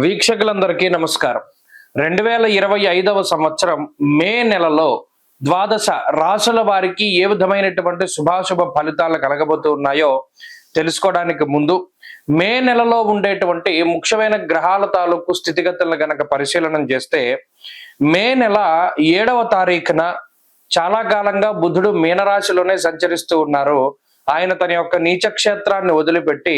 వీక్షకులందరికీ నమస్కారం. 2025వ సంవత్సరం మే నెలలో ద్వాదశ రాశుల వారికి ఏ విధమైనటువంటి శుభాశుభ ఫలితాలు కలగబోతూ ఉన్నాయో తెలుసుకోవడానికి ముందు మే నెలలో ఉండేటువంటి ముఖ్యమైన గ్రహాల తాలూకు స్థితిగతులను గనక పరిశీలన చేస్తే మే నెల 7వ తారీఖున చాలా కాలంగా బుధుడు మీనరాశిలోనే సంచరిస్తూ ఉన్నారు. ఆయన తన యొక్క నీచ క్షేత్రాన్ని వదిలిపెట్టి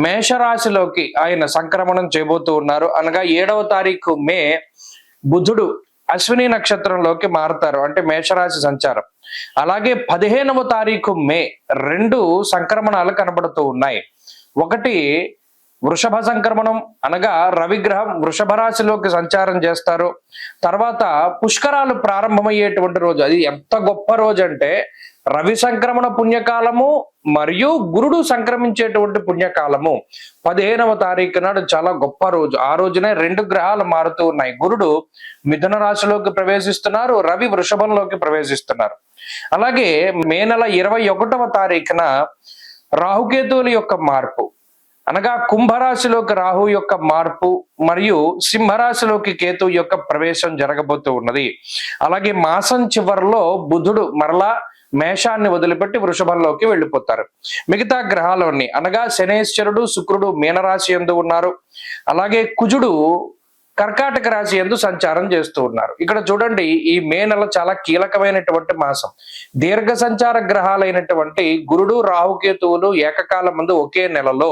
మేషరాశిలోకి ఆయన సంక్రమణం చేయబోతూ ఉన్నారు. అనగా 7వ తారీఖు మే బుధుడు అశ్విని నక్షత్రంలోకి మారుతారు, అంటే మేషరాశి సంచారం. అలాగే 15వ తారీఖు మే 2 సంక్రమణాలు కనబడుతూ ఉన్నాయి. ఒకటి వృషభ సంక్రమణం, అనగా రవిగ్రహం వృషభ రాశిలోకి సంచారం చేస్తారు. తర్వాత పుష్కరాలు ప్రారంభమయ్యేటువంటి రోజు. అది ఎంత గొప్ప రోజు అంటే రవి సంక్రమణ పుణ్యకాలము మరియు గురుడు సంక్రమించేటువంటి పుణ్యకాలము 15వ తారీఖు నాడు చాలా గొప్ప రోజు. ఆ రోజునే 2 గ్రహాలు మారుతూ ఉన్నాయి. గురుడు మిథున రాశిలోకి ప్రవేశిస్తున్నారు, రవి వృషభంలోకి ప్రవేశిస్తున్నారు. అలాగే మే నెల 21వ తారీఖున రాహుకేతువుల యొక్క మార్పు, అనగా కుంభరాశిలోకి రాహు యొక్క మార్పు మరియు సింహరాశిలోకి కేతు యొక్క ప్రవేశం జరగబోతూ ఉన్నది. అలాగే మాసం చివరిలో బుధుడు మరలా మేషాన్ని వదిలిపెట్టి వృషభంలోకి వెళ్ళిపోతారు. మిగతా గ్రహాలన్నీ, అనగా శనేశ్వరుడు శుక్రుడు మీనరాశి యందు ఉన్నారు. అలాగే కుజుడు కర్కాటక రాశి యందు సంచారం చేస్తూ ఉన్నారు. ఇక్కడ చూడండి, ఈ మే నెల చాలా కీలకమైనటువంటి మాసం. దీర్ఘ సంచార గ్రహాలైనటువంటి గురుడు రాహుకేతువులు ఏకకాలం ముందు ఒకే నెలలో,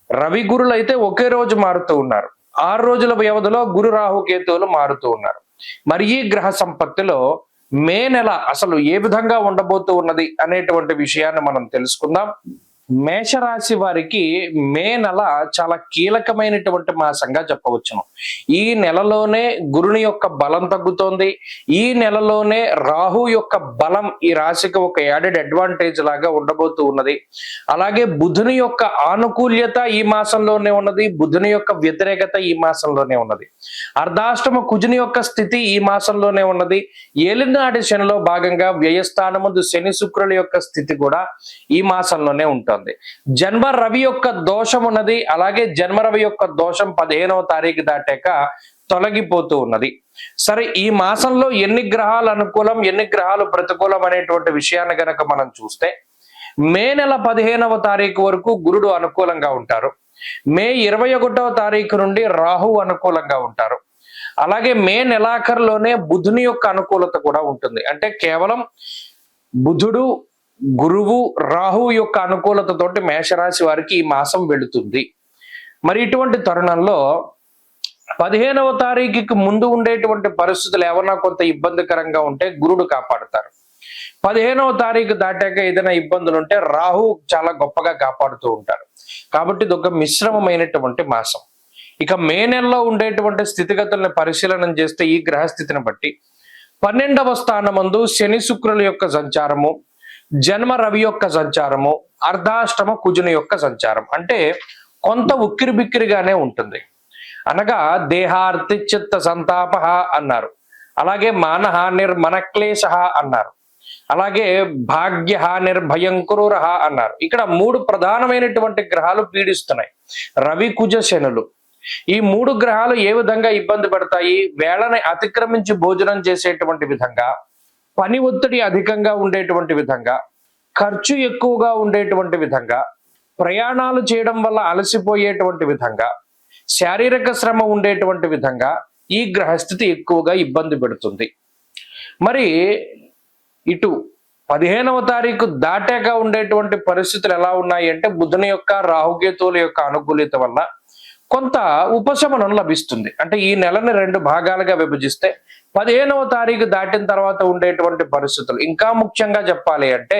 రవి గురులు అయితే ఒకే రోజు మారుతూ ఉన్నారు. 6 రోజుల వ్యవధిలో గురు రాహుకేతువులు మారుతూ ఉన్నారు. మరి ఈ గ్రహ సంపత్తిలో మే నెల అసలు ఏ విధంగా ఉండబోతూ ఉన్నది అనేటువంటి విషయాన్ని మనం తెలుసుకుందాం. మేషరాశి వారికి మే నెల చాలా కీలకమైనటువంటి మాసంగా చెప్పవచ్చును. ఈ నెలలోనే గురుని యొక్క బలం తగ్గుతోంది. ఈ నెలలోనే రాహు యొక్క బలం ఈ రాశికి ఒక యాడెడ్ అడ్వాంటేజ్ లాగా ఉండబోతూ ఉన్నది. అలాగే బుధుని యొక్క ఆనుకూల్యత ఈ మాసంలోనే ఉన్నది, బుధుని యొక్క వ్యతిరేకత ఈ మాసంలోనే ఉన్నది. అర్ధాష్టమ కుజుని యొక్క స్థితి ఈ మాసంలోనే ఉన్నది. ఏలినాటి శనిలో భాగంగా వ్యయస్థానముందు శని శుక్రుల యొక్క స్థితి కూడా ఈ మాసంలోనే ఉంటుంది. జన్మ రవి యొక్క దోషం ఉన్నది. అలాగే జన్మ రవి యొక్క దోషం 15వ తారీఖు దాటాక తొలగిపోతూ ఉన్నది. సరే, ఈ మాసంలో ఎన్ని గ్రహాలు అనుకూలం ఎన్ని గ్రహాలు ప్రతికూలం అనేటువంటి విషయాన్ని గనక మనం చూస్తే మే నెల 15వ తారీఖు వరకు గురుడు అనుకూలంగా ఉంటారు. మే 21వ తారీఖు నుండి రాహు అనుకూలంగా ఉంటారు. అలాగే మే నెలాఖరులోనే బుధుని యొక్క అనుకూలత కూడా ఉంటుంది. అంటే కేవలం బుధుడు గురువు రాహు యొక్క అనుకూలతతోటి మేషరాశి వారికి ఈ మాసం వెళుతుంది. మరి ఇటువంటి తరుణంలో 15వ తారీఖుకి ముందు ఉండేటువంటి పరిస్థితులు ఏమన్నా కొంత ఇబ్బందికరంగా ఉంటే గురుడు కాపాడుతారు. 15వ తారీఖు దాటాక ఏదైనా ఇబ్బందులు ఉంటే రాహు చాలా గొప్పగా కాపాడుతూ ఉంటారు. కాబట్టి ఇది ఒక మిశ్రమమైనటువంటి మాసం. ఇక మే నెలలో ఉండేటువంటి స్థితిగతులను పరిశీలన చేస్తే ఈ గ్రహస్థితిని బట్టి 12వ స్థానమందు శని శుక్రుల యొక్క సంచారము, జన్మ రవి యొక్క సంచారము, అర్ధాష్టమ కుజుని యొక్క సంచారం, అంటే కొంత ఉక్కిరి బిక్కిరిగానే ఉంటుంది. అనగా దేహార్తి చిత్త సంతాప అన్నారు, అలాగే మానహ నిర్మనక్లేశ అన్నారు, అలాగే భాగ్య నిర్భయంకుర అన్నారు. ఇక్కడ 3 ప్రధానమైనటువంటి గ్రహాలు పీడిస్తున్నాయి. రవి కుజ శనులు. ఈ 3 గ్రహాలు ఏ విధంగా ఇబ్బంది పడతాయి? వేళని అతిక్రమించి భోజనం చేసేటువంటి విధంగా, పని ఒత్తిడి అధికంగా ఉండేటువంటి విధంగా, ఖర్చు ఎక్కువగా ఉండేటువంటి విధంగా, ప్రయాణాలు చేయడం వల్ల అలసిపోయేటువంటి విధంగా, శారీరక శ్రమ ఉండేటువంటి విధంగా ఈ గ్రహస్థితి ఎక్కువగా ఇబ్బంది పెడుతుంది. మరి ఇటు 15వ తారీఖు దాటాక ఉండేటువంటి పరిస్థితులు ఎలా ఉన్నాయి అంటే బుధుని యొక్క రాహుకేతువుల యొక్క అనుకూలత వల్ల కొంత ఉపశమనం లభిస్తుంది. అంటే ఈ నెలని 2 భాగాలుగా విభజిస్తే 15వ తారీఖు దాటిన తర్వాత ఉండేటువంటి పరిస్థితులు, ఇంకా ముఖ్యంగా చెప్పాలి అంటే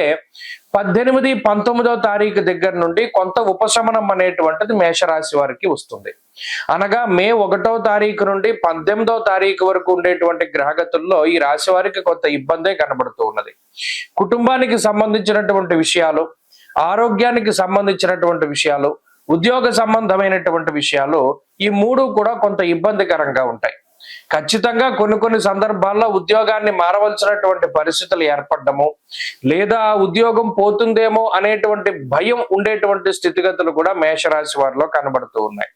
18, 19వ తారీఖు దగ్గర నుండి కొంత ఉపశమనం అనేటువంటిది మేషరాశి వారికి వస్తుంది. అనగా మే 1వ తారీఖు నుండి 18వ తారీఖు వరకు ఉండేటువంటి గ్రహగతుల్లో ఈ రాశి వారికి కొంత ఇబ్బందే కనబడుతూ ఉన్నది. కుటుంబానికి సంబంధించినటువంటి విషయాలు, ఆరోగ్యానికి సంబంధించినటువంటి విషయాలు, ఉద్యోగ సంబంధమైనటువంటి విషయాలు, ఈ 3 కూడా కొంత ఇబ్బందికరంగా ఉంటాయి. ఖచ్చితంగా కొన్ని సందర్భాల్లో ఉద్యోగాన్ని మారవలసినటువంటి పరిస్థితులు ఏర్పడము, లేదా ఉద్యోగం పోతుందేమో అనేటువంటి భయం ఉండేటువంటి స్థితిగతులు కూడా మేషరాశి వారిలో కనబడుతూ ఉన్నాయి.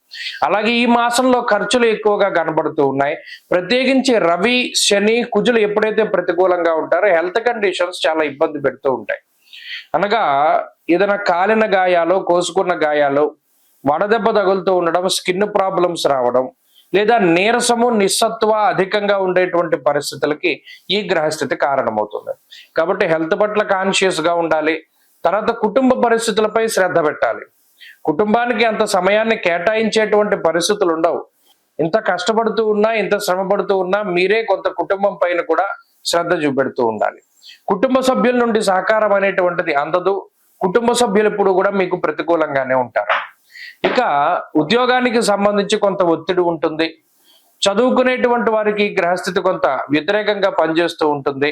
అలాగే ఈ మాసంలో ఖర్చులు ఎక్కువగా కనబడుతూ ఉన్నాయి. ప్రత్యేకించి రవి, శని, కుజులు ఎప్పుడైతే ప్రతికూలంగా ఉంటారో హెల్త్ కండిషన్స్ చాలా ఇబ్బంది పెడుతూ ఉంటాయి. అనగా ఏదైనా కాలిన గాయాలు, కోసుకున్న గాయాలు, వడదెబ్బ తగులుతూ ఉండడం, స్కిన్ ప్రాబ్లమ్స్ రావడం, లేదా నీరసము, నిస్సత్వ అధికంగా ఉండేటువంటి పరిస్థితులకి ఈ గ్రహస్థితి కారణమవుతుంది. కాబట్టి హెల్త్ పట్ల కాన్షియస్ గా ఉండాలి. తర్వాత కుటుంబ పరిస్థితులపై శ్రద్ధ పెట్టాలి. కుటుంబానికి అంత సమయాన్ని కేటాయించేటువంటి పరిస్థితులు ఉండవు. ఇంత కష్టపడుతూ ఉన్నా, ఇంత శ్రమ పడుతూ ఉన్నా మీరే కొంత కుటుంబం పైన కూడా శ్రద్ధ చూపెడుతూ ఉండాలి. కుటుంబ సభ్యుల నుండి సహకారం అనేటువంటిది అందదు. కుటుంబ సభ్యులు ఎప్పుడు కూడా మీకు ప్రతికూలంగానే ఉంటారు. ఇక ఉద్యోగానికి సంబంధించి కొంత ఒత్తిడి ఉంటుంది. చదువుకునేటువంటి వారికి గ్రహస్థితి కొంత వ్యతిరేకంగా పనిచేస్తూ ఉంటుంది.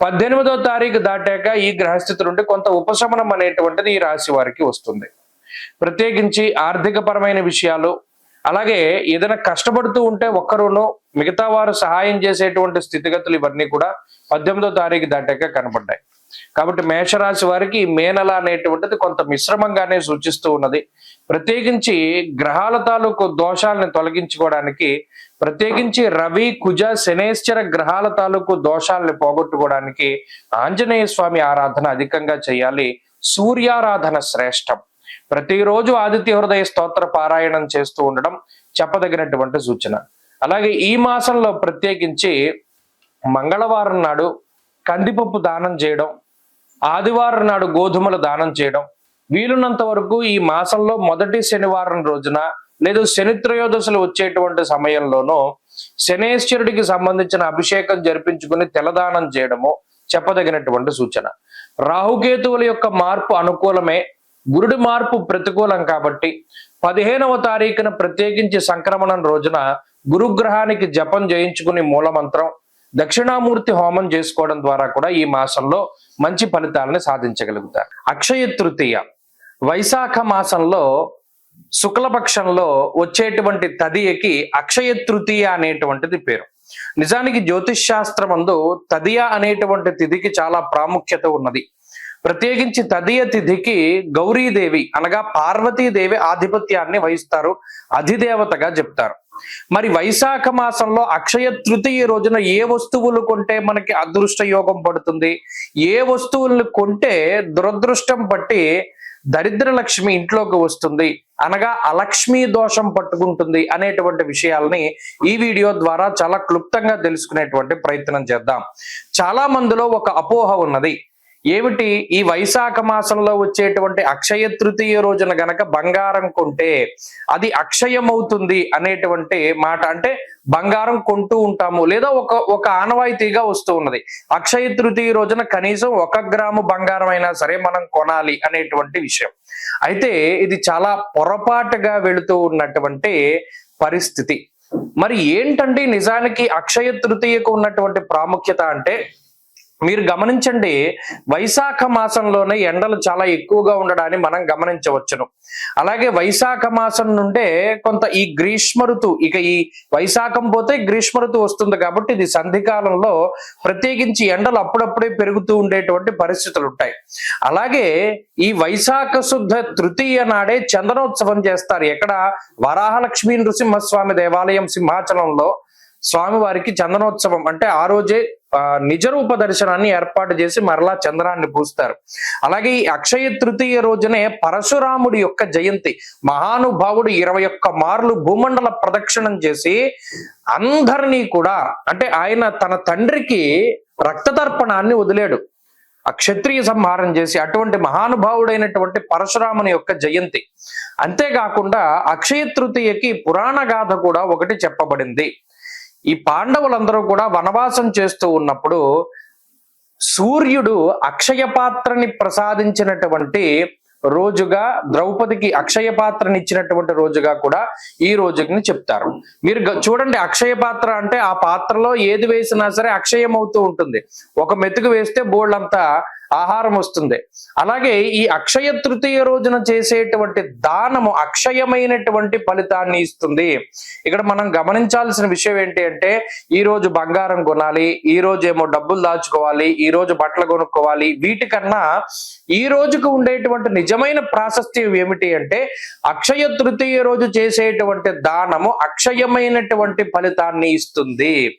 18వ తారీఖు దాటాక ఈ గ్రహస్థితి నుండి కొంత ఉపశమనం అనేటువంటిది ఈ రాశి వారికి వస్తుంది. ప్రత్యేకించి ఆర్థిక పరమైన విషయాలు, అలాగే ఏదైనా కష్టపడుతూ ఉంటే ఒక్కరును మిగతా వారు సహాయం చేసేటువంటి స్థితిగతులు ఇవన్నీ కూడా 18వ తారీఖు దాటాక కనబడ్డాయి. కాబట్టి మేషరాశి వారికి మే నెల అనేటువంటిది కొంత మిశ్రమంగానే సూచిస్తూ ఉన్నది. ప్రత్యేకించి గ్రహాల తాలూకు దోషాలను తొలగించుకోవడానికి, ప్రత్యేకించి రవి, కుజ, శనేశ్వర గ్రహాల తాలూకు దోషాలను పోగొట్టుకోవడానికి ఆంజనేయ స్వామి ఆరాధన అధికంగా చేయాలి. సూర్యారాధన శ్రేష్టం. ప్రతిరోజు ఆదిత్య హృదయ స్తోత్ర పారాయణం చేస్తూ ఉండడం చెప్పదగినటువంటి సూచన. అలాగే ఈ మాసంలో ప్రత్యేకించి మంగళవారం నాడు కందిపప్పు దానం చేయడం, ఆదివారం నాడు గోధుమలు దానం చేయడం, వీలున్నంత వరకు ఈ మాసంలో మొదటి శనివారం రోజున లేదా శని త్రయోదశులు వచ్చేటువంటి సమయంలోనూ శనేశ్వరుడికి సంబంధించిన అభిషేకం జరిపించుకుని తెల్లదానం చేయడము చెప్పదగినటువంటి సూచన. రాహుకేతువుల యొక్క మార్పు అనుకూలమే, గురుడి మార్పు ప్రతికూలం. కాబట్టి 15వ తారీఖున ప్రత్యేకించి సంక్రమణం రోజున గురుగ్రహానికి జపం చేయించుకుని మూలమంత్రం, దక్షిణామూర్తి హోమం చేసుకోవడం ద్వారా కూడా ఈ మాసంలో మంచి ఫలితాలను సాధించగలుగుతారు. అక్షయ తృతీయ వైశాఖ మాసంలో శుక్లపక్షంలో వచ్చేటువంటి తదియకి అక్షయ తృతీయ అనేటువంటిది పేరు. నిజానికి జ్యోతిష్ శాస్త్రమందు తదియ అనేటువంటి తిథికి చాలా ప్రాముఖ్యత ఉన్నది. ప్రత్యేకించి తదియ తిథికి గౌరీదేవి అనగా పార్వతీదేవి ఆధిపత్యాన్ని వహిస్తారు, అధిదేవతగా చెప్తారు. మరి వైశాఖ మాసంలో అక్షయ తృతీయ రోజున ఏ వస్తువులు కొంటే మనకి అదృష్ట యోగం పడుతుంది, ఏ వస్తువులను కొంటే దురదృష్టం పట్టి దరిద్ర లక్ష్మి ఇంట్లోకి వస్తుంది, అనగా అలక్ష్మీ దోషం పట్టుకుంటుంది అనేటువంటి విషయాల్ని ఈ వీడియో ద్వారా చాలా క్లుప్తంగా తెలుసుకునేటువంటి ప్రయత్నం చేద్దాం. చాలా మందిలో ఒక అపోహ ఉన్నది. ఏమిటి? ఈ వైశాఖ మాసంలో వచ్చేటువంటి అక్షయ తృతీయ రోజున గనక బంగారం కొంటే అది అక్షయమవుతుంది అనేటువంటి మాట. అంటే బంగారం కొంటూ ఉంటాము, లేదా ఒక ఆనవాయితీగా వస్తూ ఉన్నది. అక్షయ తృతీయ రోజున కనీసం 1 గ్రాము బంగారం అయినా సరే మనం కొనాలి అనేటువంటి విషయం. అయితే ఇది చాలా పొరపాటుగా వెళుతూ ఉన్నటువంటి పరిస్థితి. మరి ఏంటంటే నిజానికి అక్షయ తృతీయకు ఉన్నటువంటి ప్రాముఖ్యత అంటే, మీరు గమనించండి, వైశాఖ మాసంలోనే ఎండలు చాలా ఎక్కువగా ఉండడాన్ని మనం గమనించవచ్చును. అలాగే వైశాఖ మాసం నుండే కొంత ఈ గ్రీష్మ ఋతువు, ఇక ఈ వైశాఖం పోతే గ్రీష్మ ఋతువు వస్తుంది. కాబట్టి ఇది సంధికాలంలో ప్రత్యేకించి ఎండలు అప్పుడప్పుడే పెరుగుతూ ఉండేటువంటి పరిస్థితులు ఉంటాయి. అలాగే ఈ వైశాఖ శుద్ధ తృతీయ నాడే చందనోత్సవం చేస్తారు. ఎక్కడ? వరాహలక్ష్మీ నృసింహస్వామి దేవాలయం సింహాచలంలో స్వామివారికి చందనోత్సవం అంటే ఆ రోజే నిజరూప దర్శనాన్ని ఏర్పాటు చేసి మరలా చంద్రాన్ని పూస్తారు. అలాగే ఈ అక్షయ తృతీయ రోజునే పరశురాముడి యొక్క జయంతి. మహానుభావుడు 21 మార్లు భూమండల ప్రదక్షిణం చేసి అందరినీ కూడా, అంటే ఆయన తన తండ్రికి రక్తతర్పణాన్ని వదిలేడు, ఆ క్షత్రియ సంహారం చేసి, అటువంటి మహానుభావుడైనటువంటి పరశురాముని యొక్క జయంతి. అంతేకాకుండా అక్షయ తృతీయకి పురాణ గాథ కూడా ఒకటి చెప్పబడింది. ఈ పాండవులందరూ కూడా వనవాసం చేస్తూ ఉన్నప్పుడు సూర్యుడు అక్షయ పాత్రని ప్రసాదించినటువంటి రోజుగా, ద్రౌపదికి అక్షయ పాత్రని ఇచ్చినటువంటి రోజుగా కూడా ఈ రోజుని చెప్తారు. మీరు చూడండి, అక్షయ పాత్ర అంటే ఆ పాత్రలో ఏది వేసినా సరే అక్షయం అవుతూ ఉంటుంది. ఒక మెతుకు వేస్తే బోళ్ళంతా ఆహారం వస్తుంది. అలాగే ఈ అక్షయ తృతీయ రోజున చేసేటువంటి దానము అక్షయమైనటువంటి ఫలితాన్ని ఇస్తుంది. ఇక్కడ మనం గమనించాల్సిన విషయం ఏంటి అంటే, ఈ రోజు బంగారం కొనాలి, ఈ రోజు ఏమో డబ్బులు దాచుకోవాలి, ఈ రోజు బట్టలు కొనుక్కోవాలి, వీటికన్నా ఈ రోజుకు ఉండేటువంటి నిజమైన ప్రాశస్త్యం ఏమిటి అంటే, అక్షయ తృతీయ రోజు చేసేటువంటి దానము అక్షయమైనటువంటి ఫలితాన్ని ఇస్తుంది.